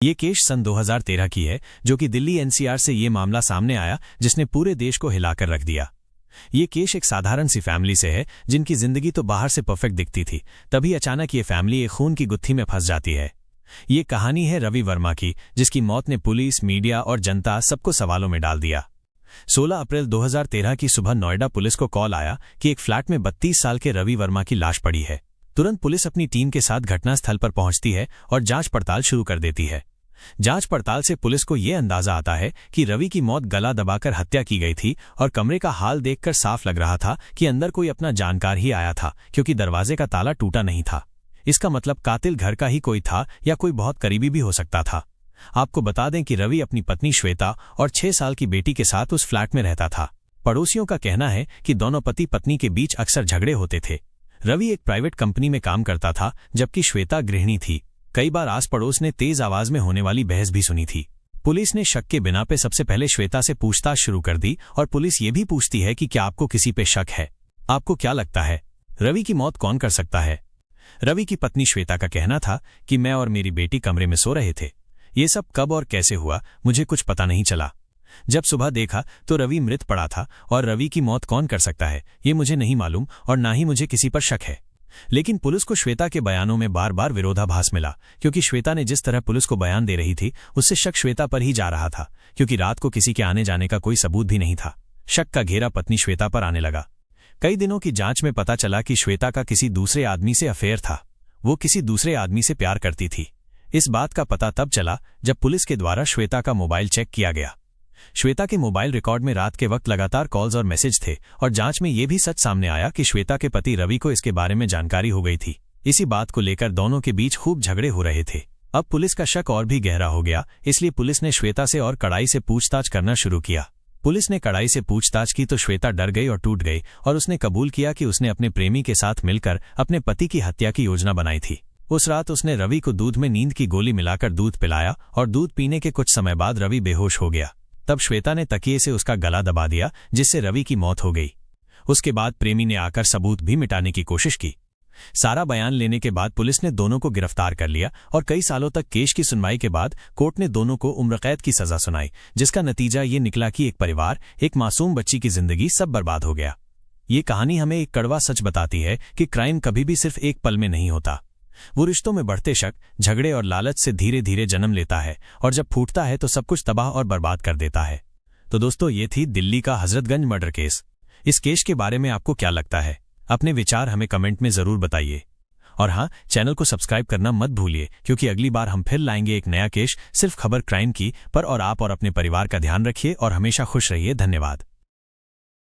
ये केस सन 2013 की है, जो कि दिल्ली एनसीआर से ये मामला सामने आया जिसने पूरे देश को हिलाकर रख दिया। ये केस एक साधारण सी फैमिली से है जिनकी जिंदगी तो बाहर से परफेक्ट दिखती थी, तभी अचानक ये फैमिली एक खून की गुत्थी में फंस जाती है। ये कहानी है रवि वर्मा की, जिसकी मौत ने पुलिस, मीडिया और जनता सबको सवालों में डाल दिया। 16 अप्रैल 2013 की सुबह नोएडा पुलिस को कॉल आया कि एक फ्लैट में 32 साल के रवि वर्मा की लाश पड़ी है। तुरंत पुलिस अपनी टीम के साथ घटनास्थल पर पहुंचती है और जांच पड़ताल शुरू कर देती है। जांच पड़ताल से पुलिस को यह अंदाजा आता है कि रवि की मौत गला दबाकर हत्या की गई थी और कमरे का हाल देखकर साफ लग रहा था कि अंदर कोई अपना जानकार ही आया था, क्योंकि दरवाजे का ताला टूटा नहीं था। इसका मतलब कातिल घर का ही कोई था या कोई बहुत करीबी भी हो सकता था। आपको बता दें कि रवि अपनी पत्नी श्वेता और 6 साल की बेटी के साथ उस फ्लैट में रहता था। पड़ोसियों का कहना है कि दोनों पति पत्नी के बीच अक्सर झगड़े होते थे। रवि एक प्राइवेट कंपनी में काम करता था, जबकि श्वेता गृहिणी थी। कई बार आस पड़ोस ने तेज आवाज में होने वाली बहस भी सुनी थी। पुलिस ने शक के बिना पे सबसे पहले श्वेता से पूछताछ शुरू कर दी और पुलिस ये भी पूछती है कि क्या आपको किसी पे शक है? आपको क्या लगता है, रवि की मौत कौन कर सकता है? रवि की पत्नी श्वेता का कहना था कि मैं और मेरी बेटी कमरे में सो रहे थे। ये सब कब और कैसे हुआ मुझे कुछ पता नहीं चला। जब सुबह देखा तो रवि मृत पड़ा था और रवि की मौत कौन कर सकता है ये मुझे नहीं मालूम और ना ही मुझे किसी पर शक है। लेकिन पुलिस को श्वेता के बयानों में बार बार विरोधाभास मिला, क्योंकि श्वेता ने जिस तरह पुलिस को बयान दे रही थी उससे शक श्वेता पर ही जा रहा था, क्योंकि रात को किसी के आने जाने का कोई सबूत भी नहीं था। शक का घेरा पत्नी श्वेता पर आने लगा। कई दिनों की जांच में पता चला कि श्वेता का किसी दूसरे आदमी से अफेयर था। वो किसी दूसरे आदमी से प्यार करती थी। इस बात का पता तब चला जब पुलिस के द्वारा श्वेता का मोबाइल चेक किया गया। श्वेता के मोबाइल रिकॉर्ड में रात के वक्त लगातार कॉल्स और मैसेज थे और जांच में यह भी सच सामने आया कि श्वेता के पति रवि को इसके बारे में जानकारी हो गई थी। इसी बात को लेकर दोनों के बीच खूब झगड़े हो रहे थे। अब पुलिस का शक और भी गहरा हो गया, इसलिए पुलिस ने श्वेता से और कड़ाई से पूछताछ करना शुरू किया। पुलिस ने कड़ाई से पूछताछ की तो श्वेता डर गई और टूट गई और उसने कबूल किया कि उसने अपने प्रेमी के साथ मिलकर अपने पति की हत्या की योजना बनाई थी। उस रात उसने रवि को दूध में नींद की गोली मिलाकर दूध पिलाया और दूध पीने के कुछ समय बाद रवि बेहोश हो गया। तब श्वेता ने तकिए से उसका गला दबा दिया, जिससे रवि की मौत हो गई। उसके बाद प्रेमी ने आकर सबूत भी मिटाने की कोशिश की। सारा बयान लेने के बाद पुलिस ने दोनों को गिरफ्तार कर लिया और कई सालों तक केस की सुनवाई के बाद कोर्ट ने दोनों को उम्र कैद की सजा सुनाई, जिसका नतीजा ये निकला कि एक परिवार, एक मासूम बच्ची की जिंदगी सब बर्बाद हो गया। ये कहानी हमें एक कड़वा सच बताती है कि क्राइम कभी भी सिर्फ एक पल में नहीं होता। वो रिश्तों में बढ़ते शक, झगड़े और लालच से धीरे धीरे जन्म लेता है और जब फूटता है तो सब कुछ तबाह और बर्बाद कर देता है। तो दोस्तों, ये थी दिल्ली का हजरतगंज मर्डर केस। इस केस के बारे में आपको क्या लगता है? अपने विचार हमें कमेंट में जरूर बताइए। और हाँ, चैनल को सब्सक्राइब करना मत भूलिए, क्योंकि अगली बार हम फिर लाएंगे एक नया केस, सिर्फ खबर क्राइम की पर। और आप और अपने परिवार का ध्यान रखिए और हमेशा खुश रहिए। धन्यवाद।